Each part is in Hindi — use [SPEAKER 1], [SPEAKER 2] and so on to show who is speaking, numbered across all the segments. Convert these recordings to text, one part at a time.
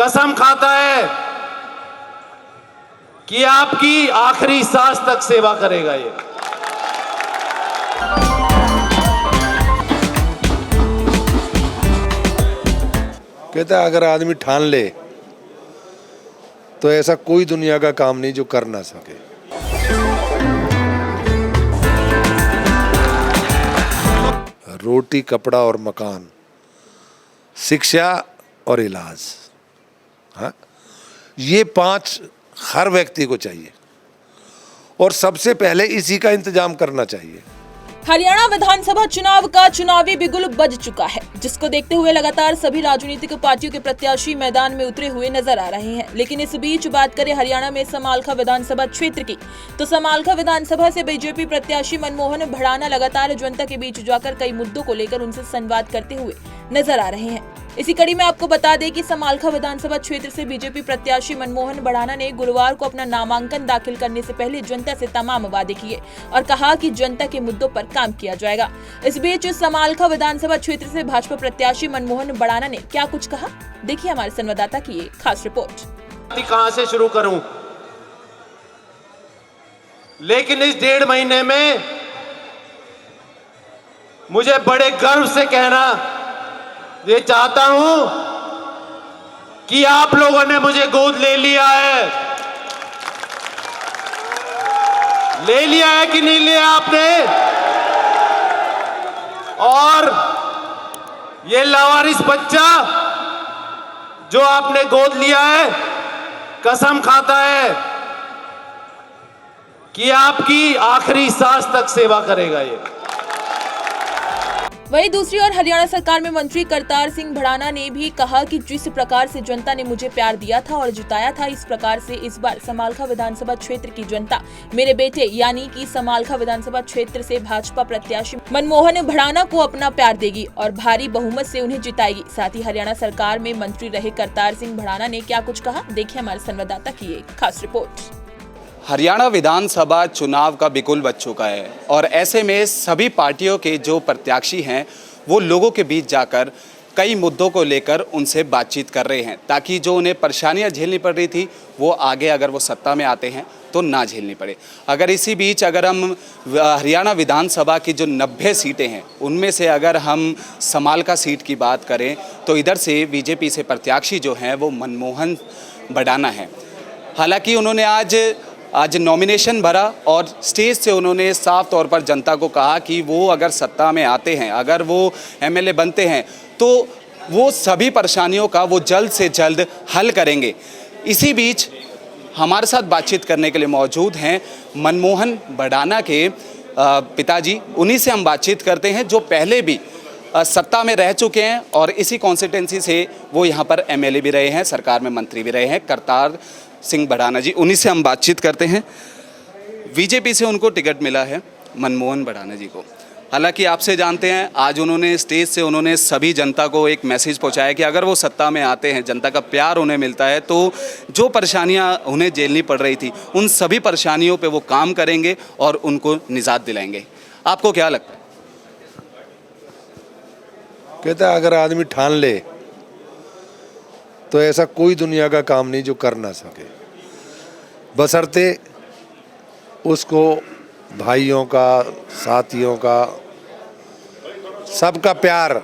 [SPEAKER 1] कसम खाता है कि आपकी आखिरी सांस तक सेवा करेगा। ये
[SPEAKER 2] कहता है अगर आदमी ठान ले तो ऐसा कोई दुनिया का काम नहीं जो कर ना सके। रोटी, कपड़ा और मकान, शिक्षा और इलाज, हाँ, ये 5 हर व्यक्ति को चाहिए और सबसे पहले इसी का इंतजाम करना चाहिए।
[SPEAKER 3] हरियाणा विधानसभा चुनाव का चुनावी बिगुल बज चुका है, जिसको देखते हुए लगातार सभी राजनीतिक पार्टियों के प्रत्याशी मैदान में उतरे हुए नजर आ रहे हैं। लेकिन इस बीच बात करें हरियाणा में समालखा विधानसभा क्षेत्र की, तो समालखा विधानसभा से बीजेपी प्रत्याशी मनमोहन भड़ाना लगातार जनता के बीच जाकर कई मुद्दों को लेकर उनसे संवाद करते हुए नजर आ रहे हैं। इसी कड़ी में आपको बता दें कि समालखा विधानसभा क्षेत्र से बीजेपी प्रत्याशी मनमोहन भड़ाना ने गुरुवार को अपना नामांकन दाखिल करने से पहले जनता से तमाम वादे किए और कहा कि जनता के मुद्दों पर काम किया जाएगा। इस बीच समालखा विधानसभा क्षेत्र से भाजपा प्रत्याशी मनमोहन भड़ाना ने क्या कुछ कहा, देखिए हमारे संवाददाता की ये खास रिपोर्ट।
[SPEAKER 1] कहां से शुरू करूं, लेकिन इस 1.5 महीने में मुझे बड़े गर्व से कहना ये चाहता हूं कि आप लोगों ने मुझे गोद ले लिया है। ले लिया है कि नहीं लिया आपने? और ये लावारिस बच्चा जो आपने गोद लिया है, कसम खाता है कि आपकी आखिरी सांस तक सेवा करेगा। ये
[SPEAKER 3] वहीं दूसरी ओर हरियाणा सरकार में मंत्री करतार सिंह भड़ाना ने भी कहा कि जिस प्रकार से जनता ने मुझे प्यार दिया था और जिताया था, इस प्रकार से इस बार समालखा विधानसभा क्षेत्र की जनता मेरे बेटे यानी कि समालखा विधानसभा क्षेत्र से भाजपा प्रत्याशी मनमोहन भड़ाना को अपना प्यार देगी और भारी बहुमत से उन्हें जिताएगी। साथ ही हरियाणा सरकार में मंत्री रहे करतार सिंह भड़ाना ने क्या कुछ कहा, देखिए हमारे संवाददाता की एक खास रिपोर्ट।
[SPEAKER 4] हरियाणा विधानसभा चुनाव का बिगुल बज चुका है और ऐसे में सभी पार्टियों के जो प्रत्याशी हैं वो लोगों के बीच जाकर कई मुद्दों को लेकर उनसे बातचीत कर रहे हैं, ताकि जो उन्हें परेशानियां झेलनी पड़ रही थी वो आगे अगर वो सत्ता में आते हैं तो ना झेलनी पड़े। अगर इसी बीच अगर हम हरियाणा विधानसभा की जो 90 सीटें हैं उनमें से अगर हम समालखा सीट की बात करें तो इधर से बीजेपी से प्रत्याशी जो हैं वो मनमोहन भड़ाना हैं। हालांकि उन्होंने आज नॉमिनेशन भरा और स्टेज से उन्होंने साफ तौर पर जनता को कहा कि वो अगर सत्ता में आते हैं, अगर वो एमएलए बनते हैं तो वो सभी परेशानियों का वो जल्द से जल्द हल करेंगे। इसी बीच हमारे साथ बातचीत करने के लिए मौजूद हैं मनमोहन भड़ाना के पिताजी। उन्हीं से हम बातचीत करते हैं जो पहले भी सत्ता में रह चुके हैं और इसी कॉन्स्टिट्यूंसी से वो यहाँ पर एमएलए भी रहे हैं, सरकार में मंत्री भी रहे हैं, करतार सिंह भड़ाना जी। उन्हीं से हम बातचीत करते हैं। बीजेपी से उनको टिकट मिला है, मनमोहन भड़ाना जी को। हालांकि आपसे जानते हैं आज उन्होंने स्टेज से उन्होंने सभी जनता को एक मैसेज पहुंचाया कि अगर वो सत्ता में आते हैं, जनता का प्यार उन्हें मिलता है तो जो परेशानियां उन्हें झेलनी पड़ रही थी उन सभी परेशानियों पे वो काम करेंगे और उनको निजात दिलाएंगे। आपको क्या लगता है?
[SPEAKER 2] कहता है अगर आदमी ठान ले तो ऐसा कोई दुनिया का काम नहीं जो कर ना सके, बशर्ते उसको भाइयों का, साथियों का, सबका प्यार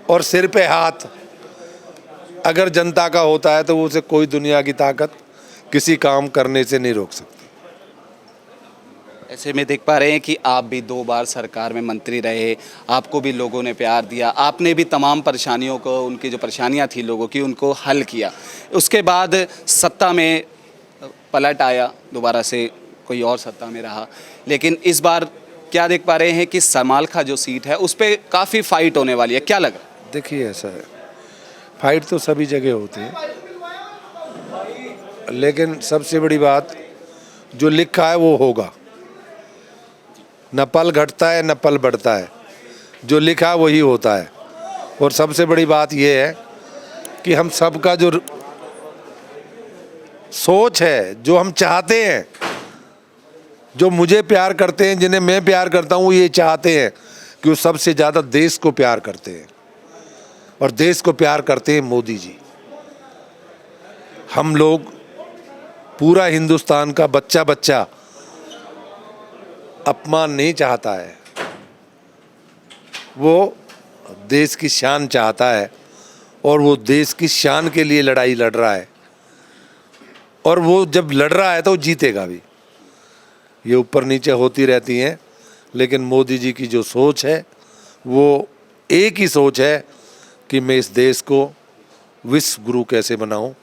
[SPEAKER 2] और सिर पे हाथ अगर जनता का होता है तो उसे कोई दुनिया की ताकत किसी काम करने से नहीं रोक सकती।
[SPEAKER 4] ऐसे में देख पा रहे हैं कि आप भी 2 बार सरकार में मंत्री रहे, आपको भी लोगों ने प्यार दिया, आपने भी तमाम परेशानियों को, उनकी जो परेशानियां थी लोगों की, उनको हल किया। उसके बाद सत्ता में पलट आया, दोबारा से कोई और सत्ता में रहा, लेकिन इस बार क्या देख पा रहे हैं कि समालखा जो सीट है उस पर काफ़ी फाइट होने वाली है। क्या लगा? देखिए
[SPEAKER 2] ऐसा है, फाइट तो सभी जगह होती है, लेकिन सबसे बड़ी बात जो लिखा है वो होगा। न पल घटता है न पल बढ़ता है, जो लिखा वही होता है। और सबसे बड़ी बात यह है कि हम सबका जो सोच है, जो हम चाहते हैं, जो मुझे प्यार करते हैं, जिन्हें मैं प्यार करता हूँ, ये चाहते हैं कि वो सबसे ज़्यादा देश को प्यार करते हैं और देश को प्यार करते हैं मोदी जी। हम लोग पूरा हिंदुस्तान का बच्चा बच्चा अपमान नहीं चाहता है, वो देश की शान चाहता है और वो देश की शान के लिए लड़ाई लड़ रहा है और वो जब लड़ रहा है तो जीतेगा भी। ये ऊपर नीचे होती रहती हैं, लेकिन मोदी जी की जो सोच है वो एक ही सोच है कि मैं इस देश को विश्व गुरु कैसे बनाऊं,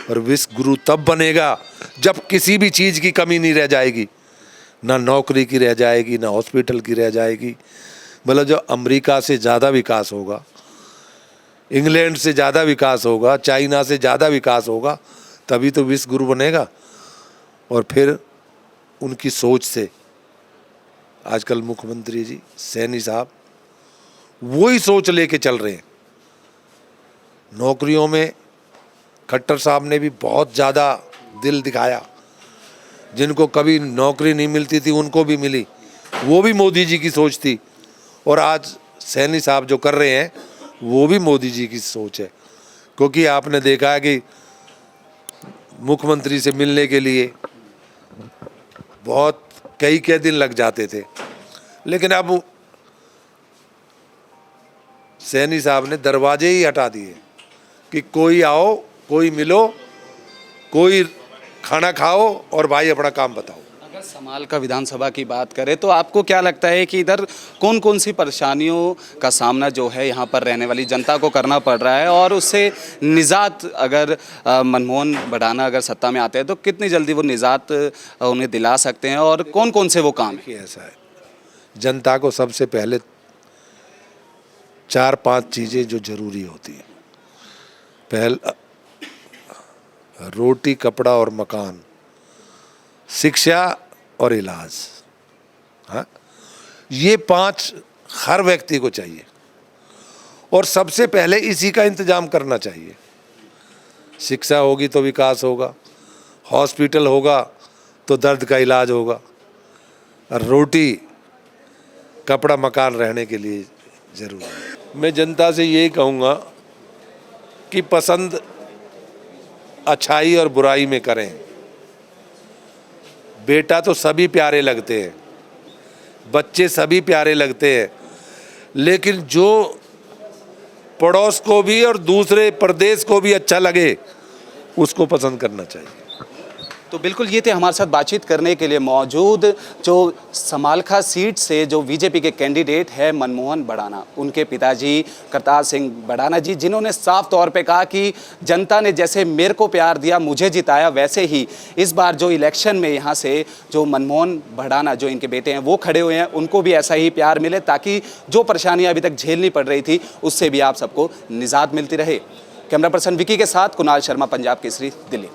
[SPEAKER 2] और विश्व गुरु तब बनेगा जब किसी भी चीज़ की कमी नहीं रह जाएगी, ना नौकरी की रह जाएगी, ना हॉस्पिटल की रह जाएगी। मतलब जो अमेरिका से ज़्यादा विकास होगा, इंग्लैंड से ज़्यादा विकास होगा, चाइना से ज़्यादा विकास होगा, तभी तो विश्व गुरु बनेगा। और फिर उनकी सोच से आजकल मुख्यमंत्री जी सैनी साहब वही सोच लेके चल रहे हैं। नौकरियों में खट्टर साहब ने भी बहुत ज़्यादा दिल दिखाया, जिनको कभी नौकरी नहीं मिलती थी उनको भी मिली, वो भी मोदी जी की सोच थी। और आज सैनी साहब जो कर रहे हैं वो भी मोदी जी की सोच है, क्योंकि आपने देखा है कि मुख्यमंत्री से मिलने के लिए बहुत कई दिन लग जाते थे, लेकिन अब सैनी साहब ने दरवाजे ही हटा दिए कि कोई आओ, कोई मिलो, कोई खाना खाओ और भाई अपना काम बताओ।
[SPEAKER 4] अगर समाल का विधानसभा की बात करें तो आपको क्या लगता है कि इधर कौन कौन सी परेशानियों का सामना जो है यहाँ पर रहने वाली जनता को करना पड़ रहा है, और उससे निजात अगर मनमोहन बढ़ाना अगर सत्ता में आते हैं तो कितनी जल्दी वो निजात उन्हें दिला सकते हैं, और कौन कौन से वो काम है?
[SPEAKER 2] ऐसा है, जनता को सबसे पहले 4-5 चीज़ें जो ज़रूरी होती हैं। पहला रोटी, कपड़ा और मकान, शिक्षा और इलाज। हाँ, ये 5 हर व्यक्ति को चाहिए और सबसे पहले इसी का इंतजाम करना चाहिए। शिक्षा होगी तो विकास होगा, हॉस्पिटल होगा तो दर्द का इलाज होगा, और रोटी, कपड़ा, मकान रहने के लिए ज़रूरी है। मैं जनता से यही कहूँगा कि पसंद अच्छाई और बुराई में करें। बेटा तो सभी प्यारे लगते हैं, बच्चे सभी प्यारे लगते हैं, लेकिन जो पड़ोस को भी और दूसरे प्रदेश को भी अच्छा लगे उसको पसंद करना चाहिए।
[SPEAKER 4] तो बिल्कुल ये थे हमारे साथ बातचीत करने के लिए मौजूद जो समालखा सीट से जो बीजेपी के कैंडिडेट है मनमोहन बढ़ाना, उनके पिताजी करतार सिंह बढ़ाना जी, जिन्होंने साफ तौर पे कहा कि जनता ने जैसे मेरे को प्यार दिया, मुझे जिताया, वैसे ही इस बार जो इलेक्शन में यहाँ से जो मनमोहन बढ़ाना जो इनके बेटे हैं वो खड़े हुए हैं, उनको भी ऐसा ही प्यार मिले ताकि जो परेशानियाँ अभी तक झेलनी पड़ रही थी उससे भी आप सबको निजात मिलती रहे। कैमरा पर्सन विकी के साथ कुणाल शर्मा, पंजाब केसरी, दिल्ली।